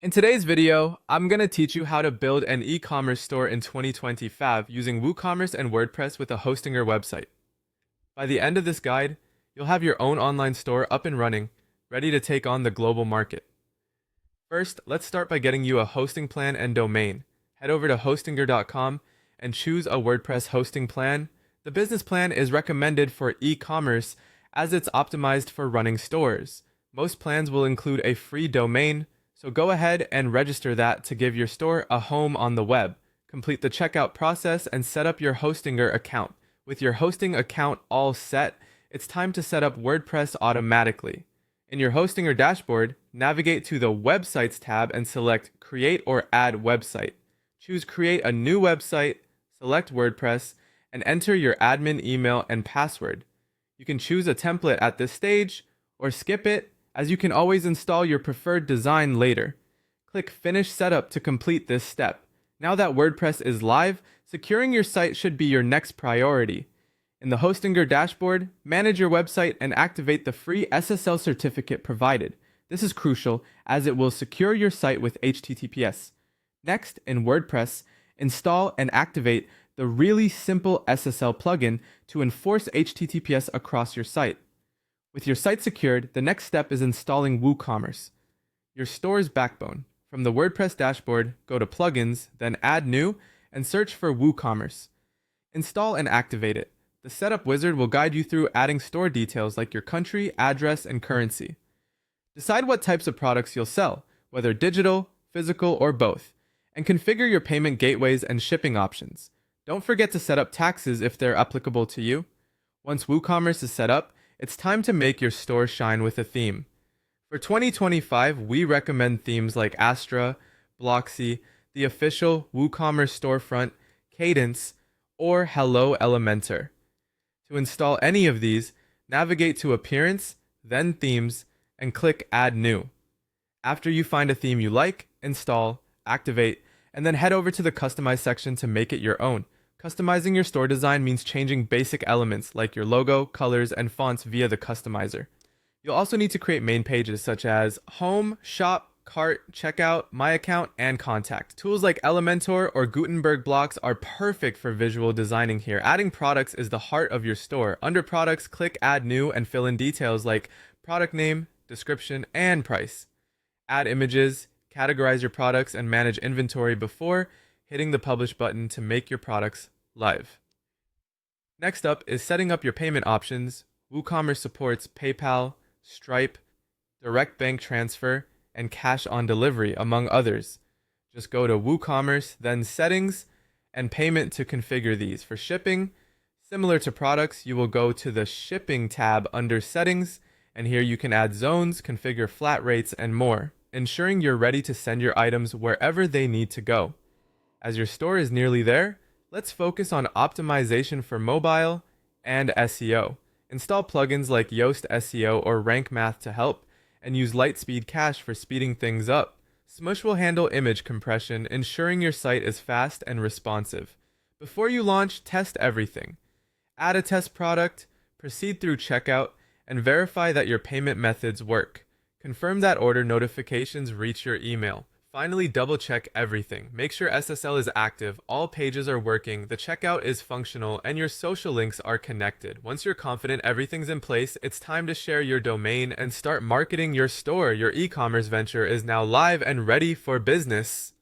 In today's video, I'm going to teach you how to build an e-commerce store in 2025 using WooCommerce and WordPress with a Hostinger website. By the end of this guide, you'll have your own online store up and running, ready to take on the global market. First, let's start by getting you a hosting plan and domain. Head over to hostinger.com and choose a WordPress hosting plan. The business plan is recommended for e-commerce as it's optimized for running stores. Most plans will include a free domain, so go ahead and register that to give your store a home on the web. Complete the checkout process and set up your Hostinger account. With your hosting account all set, it's time to set up WordPress automatically. In your Hostinger dashboard, navigate to the Websites tab and select Create or Add Website. Choose Create a new website, select WordPress, and enter your admin email and password. You can choose a template at this stage or skip it, as you can always install your preferred design later. Click Finish Setup to complete this step. Now that WordPress is live, securing your site should be your next priority. In the Hostinger dashboard, manage your website and activate the free SSL certificate provided. This is crucial as it will secure your site with HTTPS. Next, in WordPress, install and activate the really simple SSL plugin to enforce HTTPS across your site. With your site secured, the next step is installing WooCommerce, your store's backbone. From the WordPress dashboard, go to Plugins, then Add New, and search for WooCommerce. Install and activate it. The setup wizard will guide you through adding store details like your country, address, and currency. Decide what types of products you'll sell, whether digital, physical, or both, and configure your payment gateways and shipping options. Don't forget to set up taxes if they're applicable to you. Once WooCommerce is set up, it's time to make your store shine with a theme. For 2025, we recommend themes like Astra, Bloxy, the official WooCommerce storefront, Cadence, or Hello Elementor. To install any of these, navigate to Appearance, then Themes, and click Add New. After you find a theme you like, install, activate, and then head over to the Customize section to make it your own. Customizing your store design means changing basic elements like your logo, colors, and fonts via the customizer. You'll also need to create main pages such as Home, Shop, Cart, Checkout, My Account, and Contact. Tools like Elementor or Gutenberg blocks are perfect for visual designing here. Adding products is the heart of your store. Under Products, click Add New and fill in details like product name, description, and price. Add images, categorize your products, and manage inventory before hitting the Publish button to make your products live. Next up is setting up your payment options. WooCommerce supports PayPal, Stripe, direct bank transfer, and cash on delivery, among others. Just go to WooCommerce, then Settings, and Payment to configure these. For shipping, similar to products, you will go to the Shipping tab under Settings, and here you can add zones, configure flat rates, and more, ensuring you're ready to send your items wherever they need to go. As your store is nearly there, let's focus on optimization for mobile and SEO. Install plugins like Yoast SEO or Rank Math to help, and use Lightspeed Cache for speeding things up. Smush will handle image compression, ensuring your site is fast and responsive. Before you launch, test everything. Add a test product, proceed through checkout, and verify that your payment methods work. Confirm that order notifications reach your email. Finally, double-check everything. Make sure SSL is active, all pages are working, the checkout is functional, and your social links are connected. Once you're confident everything's in place, it's time to share your domain and start marketing your store. Your e-commerce venture is now live and ready for business.